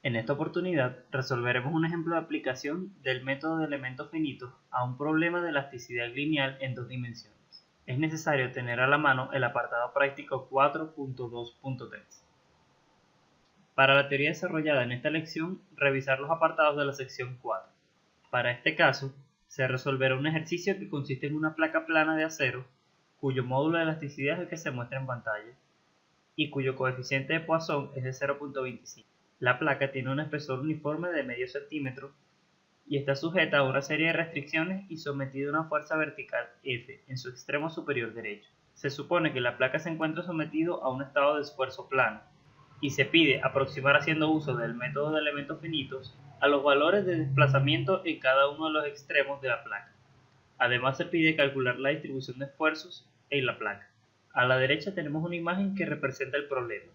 En esta oportunidad resolveremos un ejemplo de aplicación del método de elementos finitos a un problema de elasticidad lineal en dos dimensiones. Es necesario tener a la mano el apartado práctico 4.2.3. Para la teoría desarrollada en esta lección, revisar los apartados de la sección 4. Para este caso, se resolverá un ejercicio que consiste en una placa plana de acero, cuyo módulo de elasticidad es el que se muestra en pantalla, y cuyo coeficiente de Poisson es de 0.25. La placa tiene un espesor uniforme de medio centímetro y está sujeta a una serie de restricciones y sometida a una fuerza vertical F en su extremo superior derecho. Se supone que la placa se encuentra sometida a un estado de esfuerzo plano y se pide aproximar haciendo uso del método de elementos finitos a los valores de desplazamiento en cada uno de los extremos de la placa. Además se pide calcular la distribución de esfuerzos en la placa. A la derecha tenemos una imagen que representa el problema.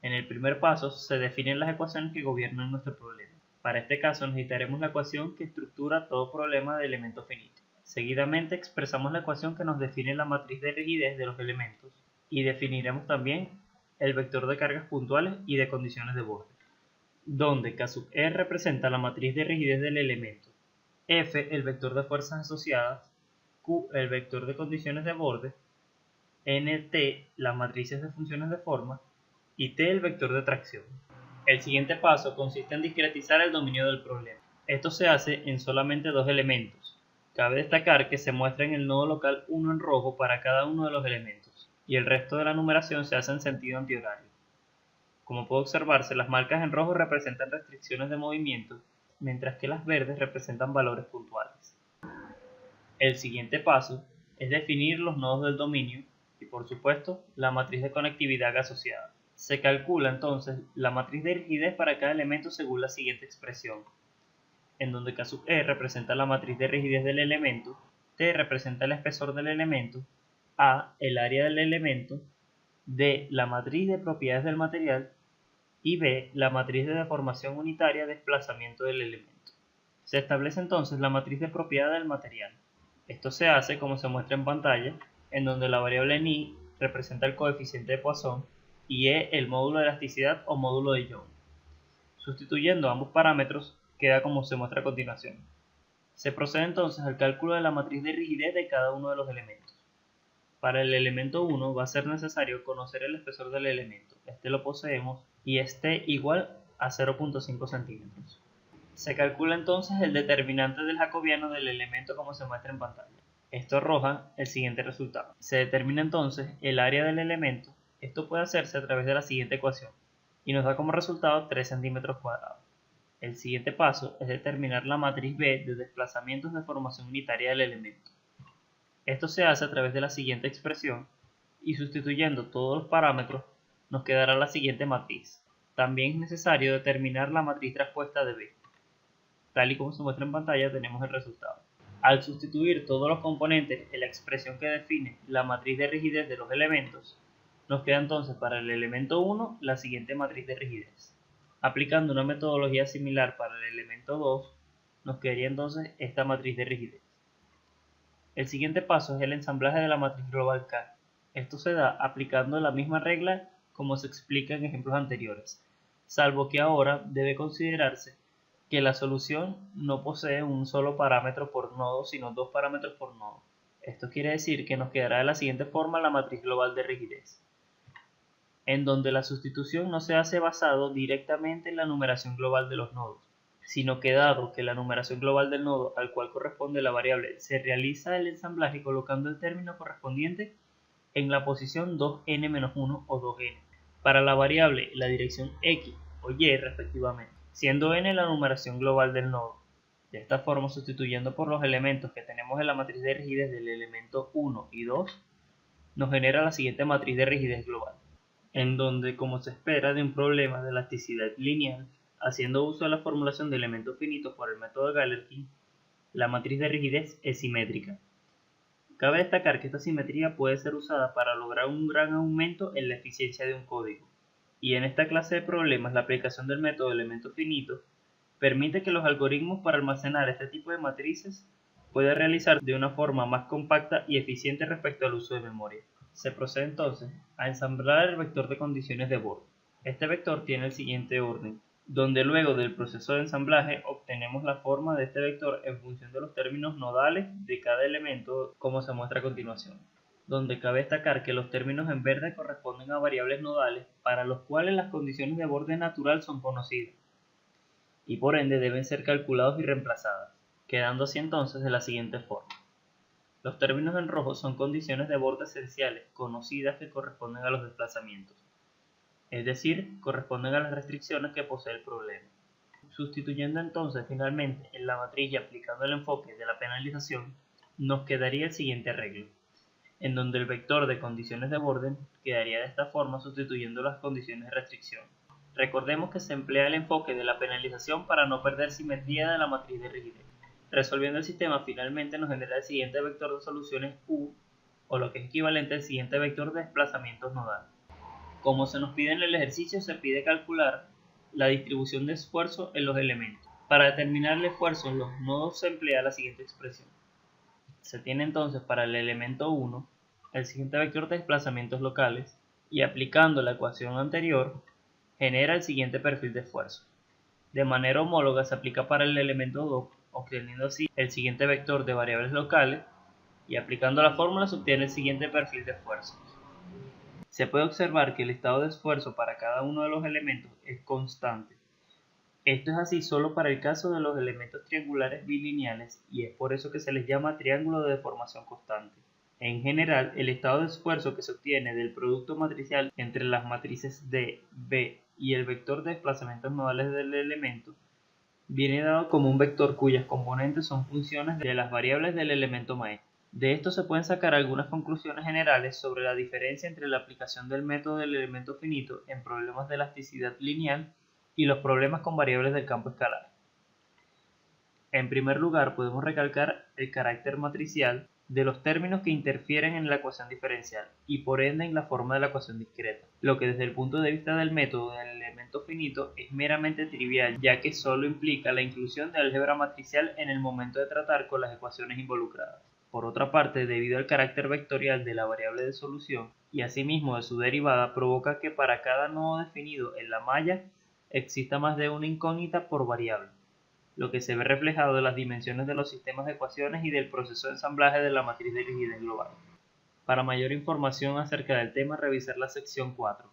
En el primer paso se definen las ecuaciones que gobiernan nuestro problema. Para este caso necesitaremos la ecuación que estructura todo problema de elementos finitos. Seguidamente expresamos la ecuación que nos define la matriz de rigidez de los elementos y definiremos también el vector de cargas puntuales y de condiciones de borde, donde K sub E representa la matriz de rigidez del elemento, F el vector de fuerzas asociadas, Q el vector de condiciones de borde, Nt las matrices de funciones de forma y T el vector de tracción. El siguiente paso consiste en discretizar el dominio del problema. Esto se hace en solamente dos elementos. Cabe destacar que se muestra en el nodo local 1 en rojo para cada uno de los elementos, y el resto de la numeración se hace en sentido antihorario. Como puede observarse, las marcas en rojo representan restricciones de movimiento, mientras que las verdes representan valores puntuales. El siguiente paso es definir los nodos del dominio y, por supuesto, la matriz de conectividad asociada. Se calcula entonces la matriz de rigidez para cada elemento según la siguiente expresión, en donde K sub E representa la matriz de rigidez del elemento, T representa el espesor del elemento, A el área del elemento, D la matriz de propiedades del material y B la matriz de deformación unitaria de desplazamiento del elemento. Se establece entonces la matriz de propiedad del material. Esto se hace como se muestra en pantalla, en donde la variable ni representa el coeficiente de Poisson y E el módulo de elasticidad o módulo de Young. Sustituyendo ambos parámetros, queda como se muestra a continuación. Se procede entonces al cálculo de la matriz de rigidez de cada uno de los elementos. Para el elemento 1 va a ser necesario conocer el espesor del elemento. Este lo poseemos y esté igual a 0.5 centímetros. Se calcula entonces el determinante del jacobiano del elemento como se muestra en pantalla. Esto arroja el siguiente resultado. Se determina entonces el área del elemento. Esto puede hacerse a través de la siguiente ecuación y nos da como resultado 3 centímetros cuadrados. El siguiente paso es determinar la matriz B de desplazamientos de formación unitaria del elemento. Esto se hace a través de la siguiente expresión y sustituyendo todos los parámetros nos quedará la siguiente matriz. También es necesario determinar la matriz traspuesta de B. Tal y como se muestra en pantalla tenemos el resultado. Al sustituir todos los componentes en la expresión que define la matriz de rigidez de los elementos, nos queda entonces para el elemento 1 la siguiente matriz de rigidez. Aplicando una metodología similar para el elemento 2, nos quedaría entonces esta matriz de rigidez. El siguiente paso es el ensamblaje de la matriz global K. Esto se da aplicando la misma regla como se explica en ejemplos anteriores, salvo que ahora debe considerarse que la solución no posee un solo parámetro por nodo, sino dos parámetros por nodo. Esto quiere decir que nos quedará de la siguiente forma la matriz global de rigidez, en donde la sustitución no se hace basado directamente en la numeración global de los nodos, sino que dado que la numeración global del nodo al cual corresponde la variable se realiza el ensamblaje colocando el término correspondiente en la posición 2n-1 o 2n, para la variable la dirección x o y respectivamente, siendo n la numeración global del nodo. De esta forma, sustituyendo por los elementos que tenemos en la matriz de rigidez del elemento 1 y 2, nos genera la siguiente matriz de rigidez global, en donde, como se espera de un problema de elasticidad lineal, haciendo uso de la formulación de elementos finitos por el método de Galerkin, la matriz de rigidez es simétrica. Cabe destacar que esta simetría puede ser usada para lograr un gran aumento en la eficiencia de un código, y en esta clase de problemas la aplicación del método de elementos finitos permite que los algoritmos para almacenar este tipo de matrices puedan realizar de una forma más compacta y eficiente respecto al uso de memoria. Se procede entonces a ensamblar el vector de condiciones de borde. Este vector tiene el siguiente orden: donde luego del proceso de ensamblaje obtenemos la forma de este vector en función de los términos nodales de cada elemento, como se muestra a continuación, donde cabe destacar que los términos en verde corresponden a variables nodales para los cuales las condiciones de borde natural son conocidas, y por ende deben ser calculados y reemplazadas, quedando así entonces de la siguiente forma. Los términos en rojo son condiciones de borde esenciales conocidas que corresponden a los desplazamientos, es decir, corresponden a las restricciones que posee el problema. Sustituyendo entonces finalmente en la matriz y aplicando el enfoque de la penalización, nos quedaría el siguiente arreglo, en donde el vector de condiciones de borde quedaría de esta forma sustituyendo las condiciones de restricción. Recordemos que se emplea el enfoque de la penalización para no perder simetría de la matriz de rigidez. Resolviendo el sistema finalmente nos genera el siguiente vector de soluciones U, o lo que es equivalente al siguiente vector de desplazamientos nodales. Como se nos pide en el ejercicio, se pide calcular la distribución de esfuerzo en los elementos. Para determinar el esfuerzo en los nodos se emplea la siguiente expresión. Se tiene entonces para el elemento 1 el siguiente vector de desplazamientos locales y aplicando la ecuación anterior genera el siguiente perfil de esfuerzo. De manera homóloga se aplica para el elemento 2, obteniendo así el siguiente vector de variables locales y aplicando la fórmula se obtiene el siguiente perfil de esfuerzo. Se puede observar que el estado de esfuerzo para cada uno de los elementos es constante. Esto es así solo para el caso de los elementos triangulares bilineales y es por eso que se les llama triángulo de deformación constante. En general, el estado de esfuerzo que se obtiene del producto matricial entre las matrices D, B y el vector de desplazamientos nodales del elemento viene dado como un vector cuyas componentes son funciones de las variables del elemento maestro. De esto se pueden sacar algunas conclusiones generales sobre la diferencia entre la aplicación del método del elemento finito en problemas de elasticidad lineal y los problemas con variables del campo escalar. En primer lugar, podemos recalcar el carácter matricial de los términos que interfieren en la ecuación diferencial y por ende en la forma de la ecuación discreta, lo que desde el punto de vista del método del elemento finito es meramente trivial, ya que solo implica la inclusión de álgebra matricial en el momento de tratar con las ecuaciones involucradas. Por otra parte, debido al carácter vectorial de la variable de solución y asimismo de su derivada, provoca que para cada nodo definido en la malla exista más de una incógnita por variable, lo que se ve reflejado en las dimensiones de los sistemas de ecuaciones y del proceso de ensamblaje de la matriz de rigidez global. Para mayor información acerca del tema, revisar la sección 4.